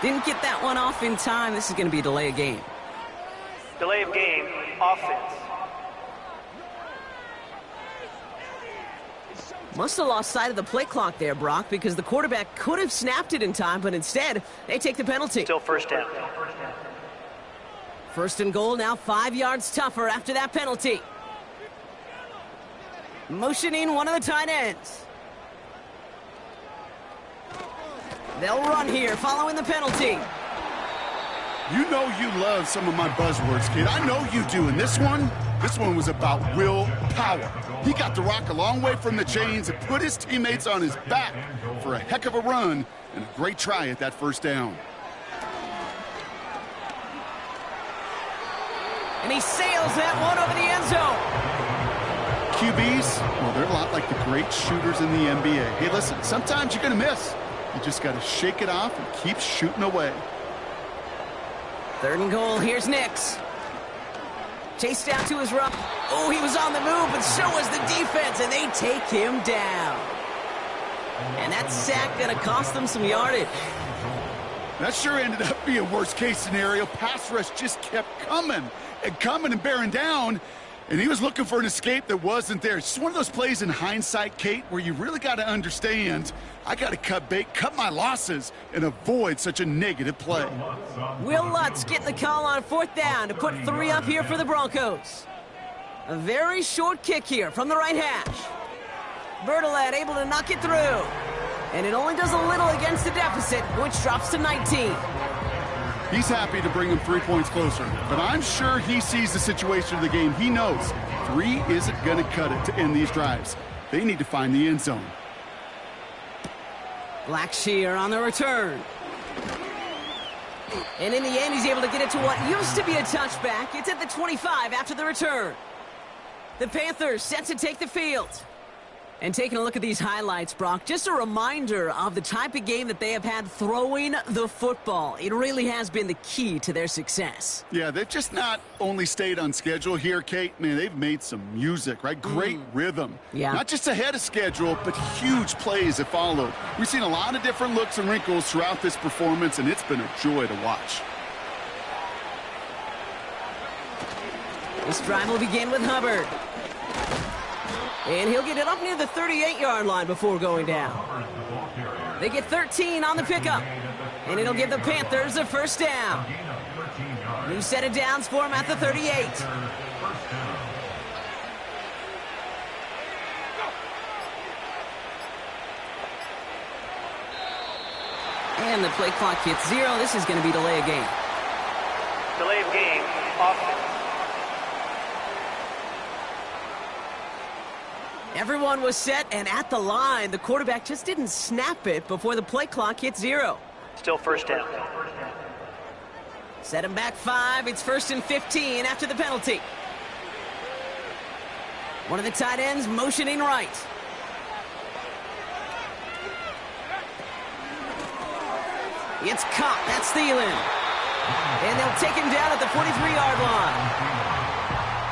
Speaker 2: Didn't get that one off in time. This is going to be a delay of game.
Speaker 5: Delay of game, offense.
Speaker 2: Must have lost sight of the play clock there, Brock, because the quarterback could have snapped it in time, but instead, they take the penalty.
Speaker 5: Still first down.
Speaker 2: First and goal, now 5 yards tougher after that penalty. Motioning one of the tight ends. They'll run here following the penalty.
Speaker 3: You know you love some of my buzzwords, kid. I know you do. And this one was about willpower. He got the rock a long way from the chains and put his teammates on his back for a heck of a run and a great try at that first down.
Speaker 2: And he sails that one over the end zone.
Speaker 3: QBs, well, they're a lot like the great shooters in the NBA. Hey, listen, sometimes you're going to miss. You just got to shake it off and keep shooting away.
Speaker 2: Third and goal, here's Nix. Chased down to his right. Oh, he was on the move, but so was the defense, and they take him down. And that sack going to cost them some yardage.
Speaker 3: That sure ended up being worst-case scenario. Pass rush just kept coming and bearing down, and he was looking for an escape that wasn't there. It's just one of those plays in hindsight, Kate, where you really got to understand, I got to cut bait, cut my losses, and avoid such a negative play.
Speaker 2: Will Lutz getting the call on fourth down to put 3 up here for the Broncos. A very short kick here from the right hash. Bertolet able to knock it through. And it only does a little against the deficit, which drops to 19.
Speaker 3: He's happy to bring him 3 points closer, but I'm sure he sees the situation of the game. He knows 3 isn't going to cut it to end these drives. They need to find the end zone.
Speaker 2: Blackshear on the return. And in the end, he's able to get it to what used to be a touchback. It's at the 25 after the return. The Panthers set to take the field. And taking a look at these highlights, Brock, just a reminder of the type of game that they have had throwing the football. It really has been the key to their success.
Speaker 3: Yeah, they've just not only stayed on schedule here, Kate. Man, they've made some music, right? Great rhythm.
Speaker 2: Yeah.
Speaker 3: Not just ahead of schedule, but huge plays that followed. We've seen a lot of different looks and wrinkles throughout this performance, and it's been a joy to watch.
Speaker 2: This drive will begin with Hubbard. And he'll get it up near the 38-yard line before going down. They get 13 on the pickup. And it'll give the Panthers a first down. New set of downs for him at the 38. And the play clock hits 0. This is going to be delay of game.
Speaker 5: Delay of game. Offense.
Speaker 2: Everyone was set and at the line. The quarterback just didn't snap it before the play clock hit 0.
Speaker 5: Still first down.
Speaker 2: Set him back 5. It's 1st and 15 after the penalty. One of the tight ends motioning right. It's caught. That's Thielen. And they'll take him down at the 43-yard line.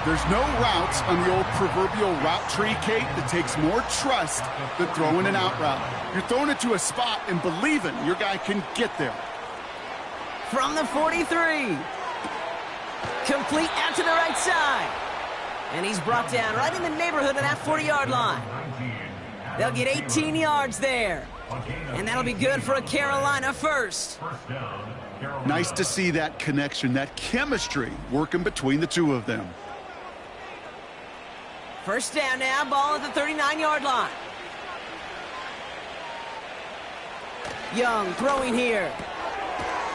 Speaker 3: There's no routes on the old proverbial route tree, Kate, that takes more trust than throwing an out route. You're throwing it to a spot and believing your guy can get there.
Speaker 2: From the 43. Complete out to the right side. And he's brought down right in the neighborhood of that 40-yard line. They'll get 18 yards there. And that'll be good for a Carolina first.
Speaker 3: Nice to see that connection, that chemistry working between the two of them.
Speaker 2: First down now, ball at the 39-yard line. Young throwing here.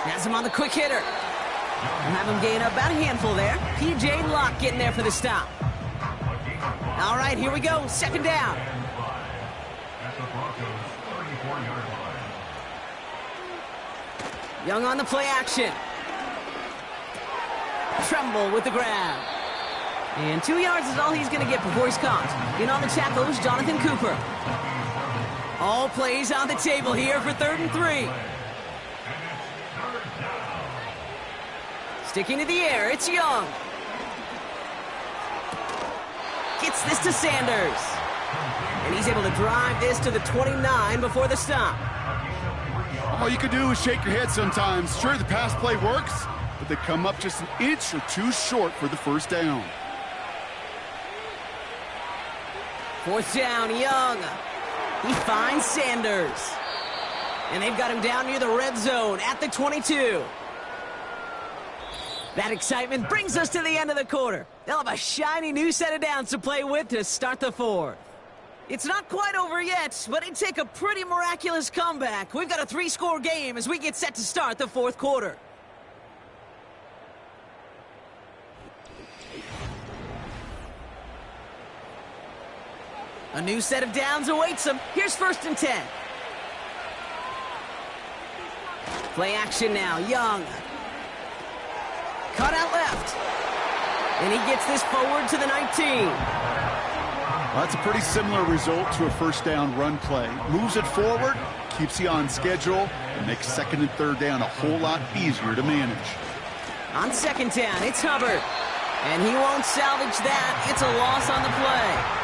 Speaker 2: Has him on the quick hitter. We'll have him gain about a handful there. P.J. Locke getting there for the stop. All right, here we go. Second down. Young on the play action. Tremble with the grab. And 2 yards is all he's going to get before he's caught. In on the tackle is Jonathan Cooper. All plays on the table here for 3rd and 3. Sticking to the air, it's Young. Gets this to Sanders. And he's able to drive this to the 29 before the stop.
Speaker 3: All you can do is shake your head sometimes. Sure, the pass play works, but they come up just an inch or two short for the first down.
Speaker 2: 4th down, Young. He finds Sanders. And they've got him down near the red zone at the 22. That excitement brings us to the end of the quarter. They'll have a shiny new set of downs to play with to start the fourth. It's not quite over yet, but it'd take a pretty miraculous comeback. We've got a 3-score game as we get set to start the fourth quarter. A new set of downs awaits them. Here's 1st and 10. Play action now. Young. Cut out left. And he gets this forward to the 19.
Speaker 3: Well, that's a pretty similar result to a first down run play. Moves it forward, keeps you on schedule, and makes 2nd and 3rd down a whole lot easier to manage.
Speaker 2: On 2nd down, it's Hubbard. And he won't salvage that. It's a loss on the play.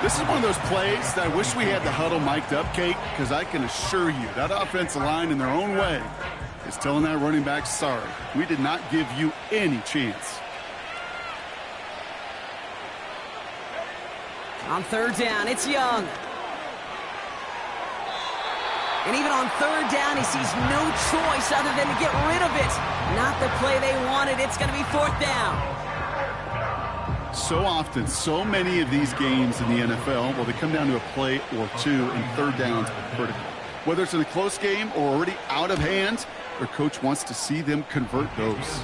Speaker 3: This is one of those plays that I wish we had the huddle mic'd up, Kate, because I can assure you that offensive line in their own way is telling that running back, sorry, we did not give you any chance.
Speaker 2: On 3rd down, it's Young. And even on 3rd down, he sees no choice other than to get rid of it. Not the play they wanted. It's going to be 4th down.
Speaker 3: So often, so many of these games in the NFL, well, they come down to a play or two, and 3rd downs are critical. Whether it's in a close game or already out of hand, their coach wants to see them convert those.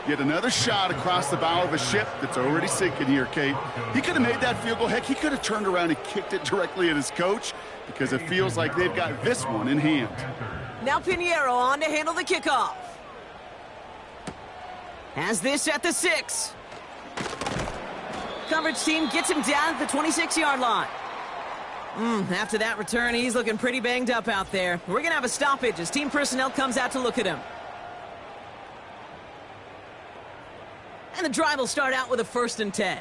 Speaker 3: Yet another shot across the bow of a ship that's already sinking here, Kate. He could have made that field goal. Heck, he could have turned around and kicked it directly at his coach because it feels like they've got this one in hand.
Speaker 2: Now Pinheiro on to handle the kickoff. Has this at the 6. Coverage team gets him down at the 26-yard line. After that return, he's looking pretty banged up out there. We're going to have a stoppage as team personnel comes out to look at him. And the drive will start out with a 1st and 10.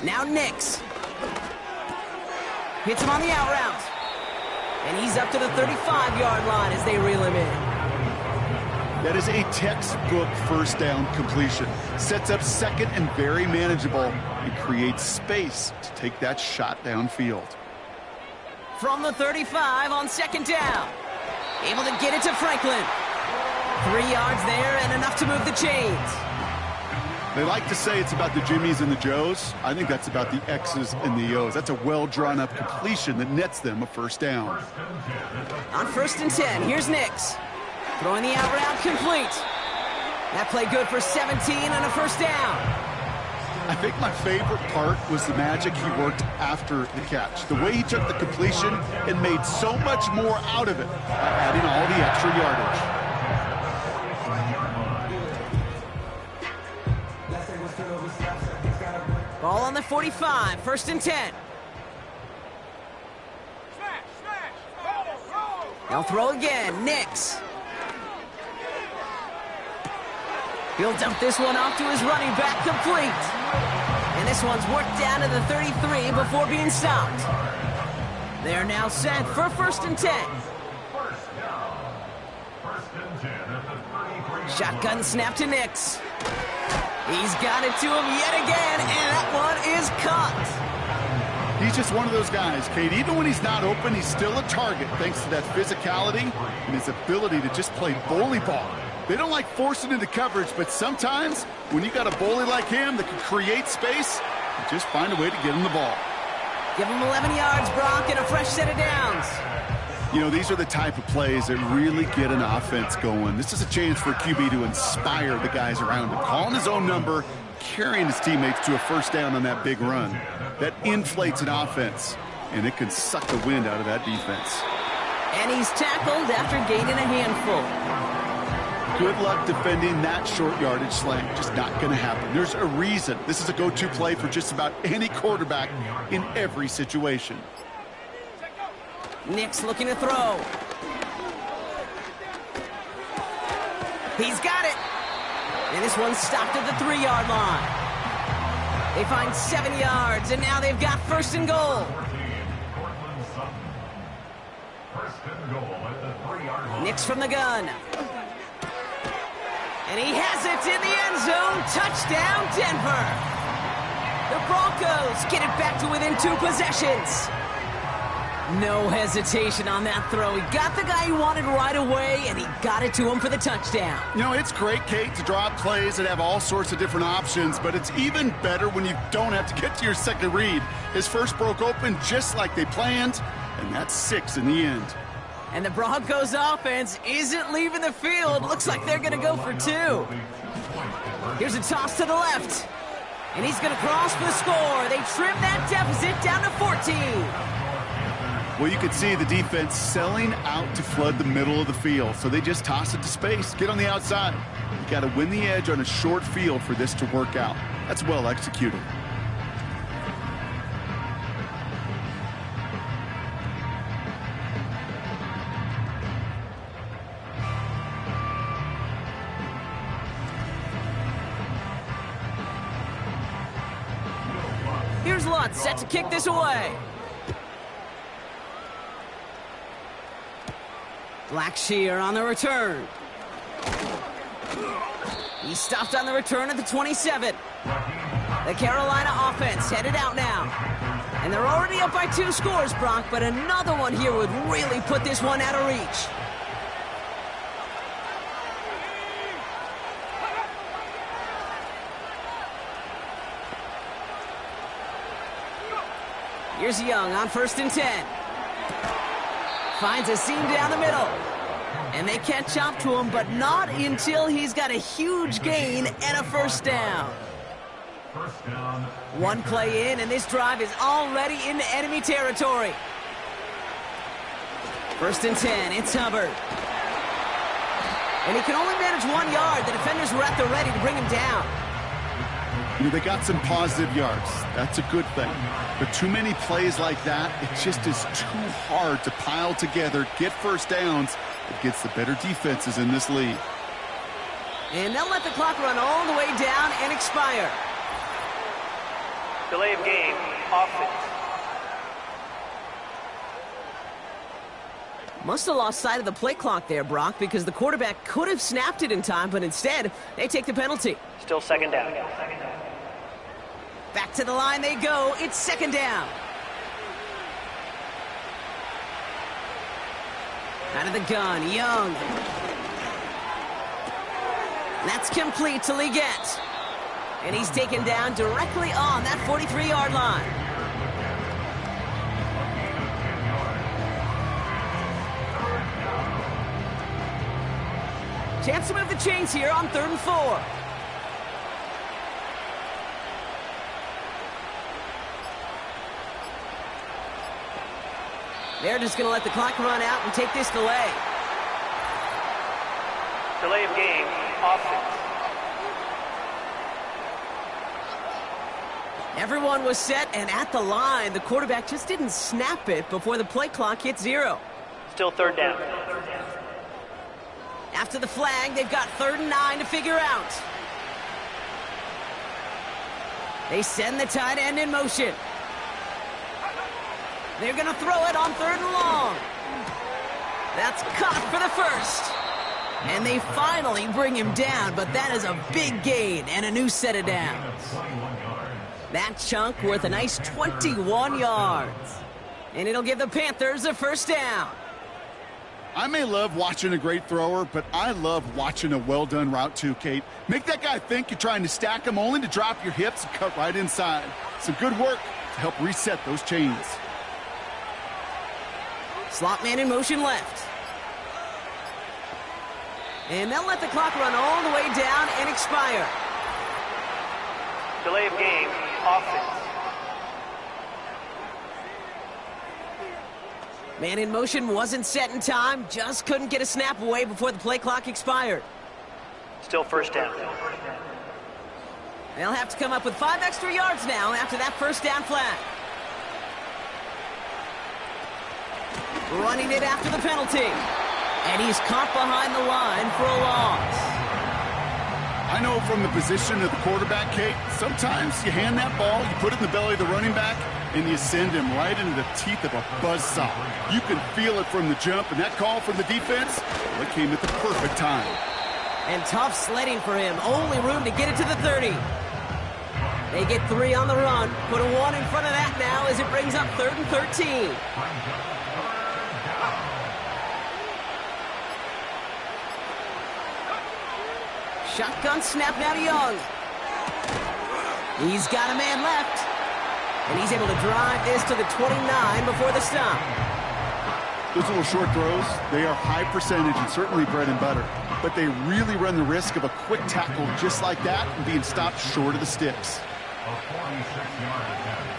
Speaker 2: Now Nix. Hits him on the out route. And he's up to the 35-yard line as they reel him in.
Speaker 3: That is a textbook first down completion. Sets up 2nd and very manageable and creates space to take that shot downfield.
Speaker 2: From the 35 on 2nd down. Able to get it to Franklin. 3 yards there and enough to move the chains.
Speaker 3: They like to say it's about the Jimmies and the Joes. I think that's about the X's and the O's. That's a well-drawn-up completion that nets them a 1st down.
Speaker 2: On 1st and 10, here's Nix. Throwing the out route complete. That play good for 17 and a 1st down.
Speaker 3: I think my favorite part was the magic he worked after the catch. The way he took the completion and made so much more out of it by adding all the extra yardage.
Speaker 2: Ball on the 45, 1st and 10. They'll throw again, Nix. He'll dump this one off to his running back, complete. And this one's worked down to the 33 before being stopped. They're now set for 1st and 10. Shotgun snap to Nix. He's got it to him yet again, and that one is caught.
Speaker 3: He's just one of those guys, Kate. Even when he's not open, he's still a target thanks to that physicality and his ability to just play bully ball. They don't like forcing into coverage, but sometimes when you got a bully like him that can create space, you just find a way to get him the ball.
Speaker 2: Give him 11 yards, Brock, and a fresh set of downs.
Speaker 3: You know, these are the type of plays that really get an offense going. This is a chance for a QB to inspire the guys around him. Calling his own number, carrying his teammates to a 1st down on that big run. That inflates an offense, and it can suck the wind out of that defense.
Speaker 2: And he's tackled after gaining a handful.
Speaker 3: Good luck defending that short yardage slant. Just not going to happen. There's a reason. This is a go-to play for just about any quarterback in every situation.
Speaker 2: Nix looking to throw. He's got it. And this one's stopped at the 3-yard line. They find 7 yards, and now they've got 1st and goal. Nix from the gun. And he has it in the end zone. touchdown, Denver. The Broncos get it back to within 2 possessions. No hesitation on that throw. He got the guy he wanted right away, and he got it to him for the touchdown.
Speaker 3: You know, it's great, Kate, to draw up plays that have all sorts of different options, but it's even better when you don't have to get to your second read. His first broke open just like they planned, and that's 6 in the end.
Speaker 2: And the Broncos offense isn't leaving the field. Looks like they're going to go for 2. Here's a toss to the left. And he's going to cross for the score. They trim that deficit down to 14.
Speaker 3: Well, you could see the defense selling out to flood the middle of the field, so they just toss it to space, get on the outside. You got to win the edge on a short field for this to work out. That's well executed.
Speaker 2: Here's Lutz set to kick this away. Blackshear on the return. He's stopped on the return at the 27. The Carolina offense headed out now. And they're already up by 2 scores, Brock, but another one here would really put this one out of reach. Here's Young on 1st and 10. Finds a seam down the middle. And they catch up to him, but not until he's got a huge gain and a first down. One play in, and this drive is already into enemy territory. 1st and 10, it's Hubbard. And he can only manage 1 yard. The defenders were at the ready to bring him down.
Speaker 3: You know, they got some positive yards. That's a good thing. But too many plays like that, it just is too hard to pile together, get first downs against the better defenses in this league.
Speaker 2: And they'll let the clock run all the way down and expire.
Speaker 5: Delay of game, offense.
Speaker 2: Must have lost sight of the play clock there, Brock, because the quarterback could have snapped it in time, but instead, they take the penalty.
Speaker 5: Still 2nd down.
Speaker 2: Back to the line they go. It's 2nd down. Out of the gun, Young. That's complete to Leggett. And he's taken down directly on that 43-yard line. Chance to move the chains here on 3rd and 4. They're just going to let the clock run out and take this delay.
Speaker 5: Delay of game, offense.
Speaker 2: Everyone was set and at the line. The quarterback just didn't snap it before the play clock hit 0.
Speaker 5: Still 3rd down.
Speaker 2: After the flag, they've got 3rd and 9 to figure out. They send the tight end in motion. They're going to throw it on 3rd and long. That's caught for the first. And they finally bring him down, but that is a big gain and a new set of downs. That chunk worth a nice 21 yards. And it'll give the Panthers a first down.
Speaker 3: I may love watching a great thrower, but I love watching a well-done route too, Kate. Make that guy think you're trying to stack him only to drop your hips and cut right inside. Some good work to help reset those chains.
Speaker 2: Slot man in motion left. And they'll let the clock run all the way down and expire.
Speaker 5: Delay of game, offense.
Speaker 2: Man in motion wasn't set in time, just couldn't get a snap away before the play clock expired.
Speaker 5: Still 1st down.
Speaker 2: They'll have to come up with 5 extra yards now after that first down flag. Running it after the penalty. And he's caught behind the line for a loss.
Speaker 3: I know from the position of the quarterback, Kate, sometimes you hand that ball, you put it in the belly of the running back, and you send him right into the teeth of a buzzsaw. You can feel it from the jump, and that call from the defense, well, it came at the perfect time.
Speaker 2: And tough sledding for him. Only room to get it to the 30. They get 3 on the run. Put a 1 in front of that now as it brings up 3rd and 13. Shotgun snap now to Young. He's got a man left. And he's able to drive this to the 29 before the stop.
Speaker 3: Those little short throws, they are high percentage and certainly bread and butter. But they really run the risk of a quick tackle just like that and being stopped short of the sticks.
Speaker 4: A 46-yard attempt.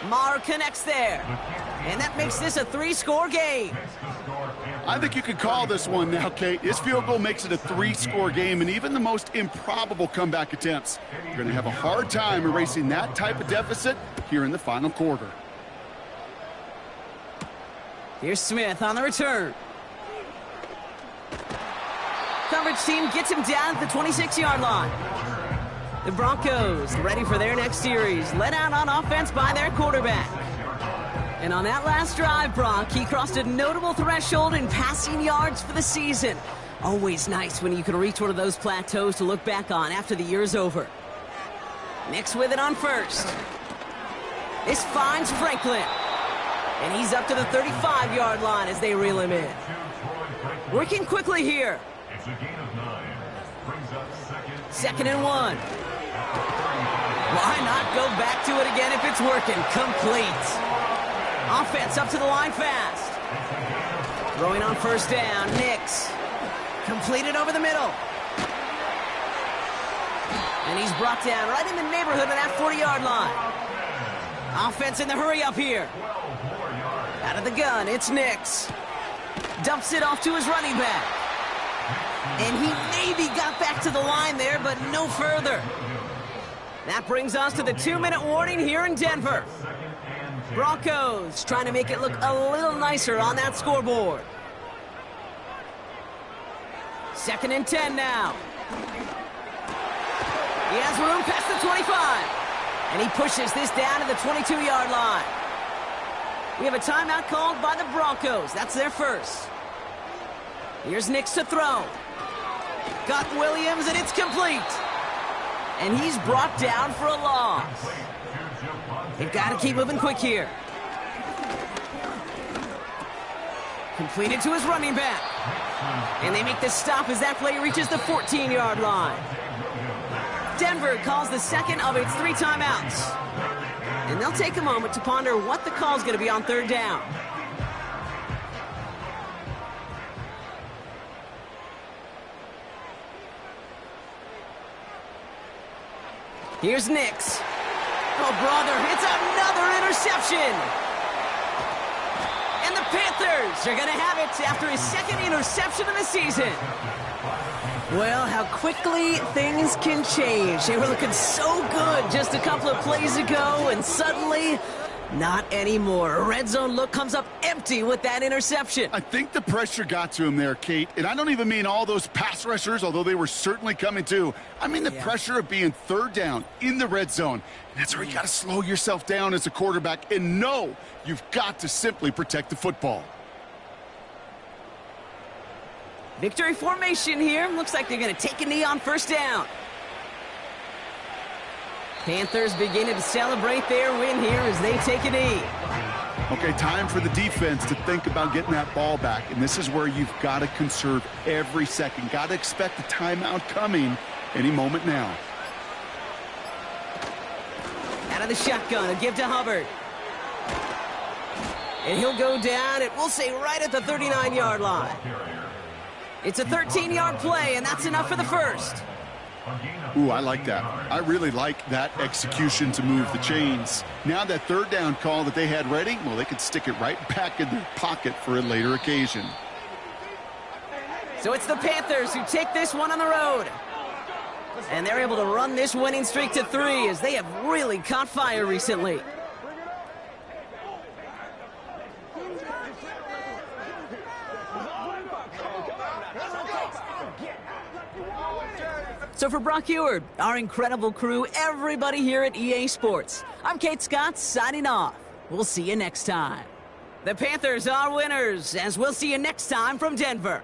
Speaker 2: Maher connects there. And that makes this a 3-score game.
Speaker 3: I think you could call this one now, Kate. This field goal makes it a 3-score game, and even the most improbable comeback attempts are going to have a hard time erasing that type of deficit here in the final quarter.
Speaker 2: Here's Smith on the return. Coverage team gets him down at the 26-yard line. The Broncos ready for their next series, led out on offense by their quarterback. And on that last drive, Brock, he crossed a notable threshold in passing yards for the season. Always nice when you can reach one of those plateaus to look back on after the year's over. Nix with it on first. This finds Franklin. And he's up to the 35-yard line as they reel him in. Working quickly here.
Speaker 4: It's a gain of 9. Brings up
Speaker 2: 2nd and 1. Why not go back to it again if it's working? Complete. Offense up to the line fast. Throwing on first down, Nix. Completed over the middle. And he's brought down right in the neighborhood of that 40-yard line. Offense in the hurry up here. Out of the gun, it's Nix. Dumps it off to his running back. And he maybe got back to the line there, but no further. That brings us to the 2-minute warning here in Denver. Broncos trying to make it look a little nicer on that scoreboard. 2nd and 10 now. He has room past the 25. And he pushes this down to the 22-yard line. We have a timeout called by the Broncos. That's their first. Here's Nix to throw. Got Williams, and it's complete. And he's brought down for a loss. They've got to keep moving quick here. Completed to his running back. And they make the stop as that play reaches the 14-yard line. Denver calls the second of its 3 timeouts. And they'll take a moment to ponder what the call is going to be on 3rd down. Here's Nix. Oh, brother, it's another interception. And the Panthers are going to have it after his 2nd interception of the season. Well, how quickly things can change. They were looking so good just a couple of plays ago, and suddenly, not anymore. A red zone look comes up empty with that interception.
Speaker 3: I think the pressure got to him there, Kate. And I don't even mean all those pass rushers, although they were certainly coming too. I mean the pressure of being 3rd down in the red zone. And that's where you got to slow yourself down as a quarterback and know you've got to simply protect the football.
Speaker 2: Victory formation here. Looks like they're going to take a knee on first down. Panthers beginning to celebrate their win here as they take a knee.
Speaker 3: Okay, time for the defense to think about getting that ball back. And this is where you've got to conserve every second. Got to expect the timeout coming any moment now.
Speaker 2: Out of the shotgun, a give to Hubbard. And he'll go down, and we'll say right at the 39-yard line. It's a 13-yard play, and that's enough for the first.
Speaker 3: Ooh, I like that. I really like that execution to move the chains. Now that 3rd down call that they had ready, well, they could stick it right back in their pocket for a later occasion.
Speaker 2: So it's the Panthers who take this one on the road. And they're able to run this winning streak to 3 as they have really caught fire recently. So for Brock Eward, our incredible crew, everybody here at EA Sports, I'm Kate Scott signing off. We'll see you next time. The Panthers are winners, as we'll see you next time from Denver.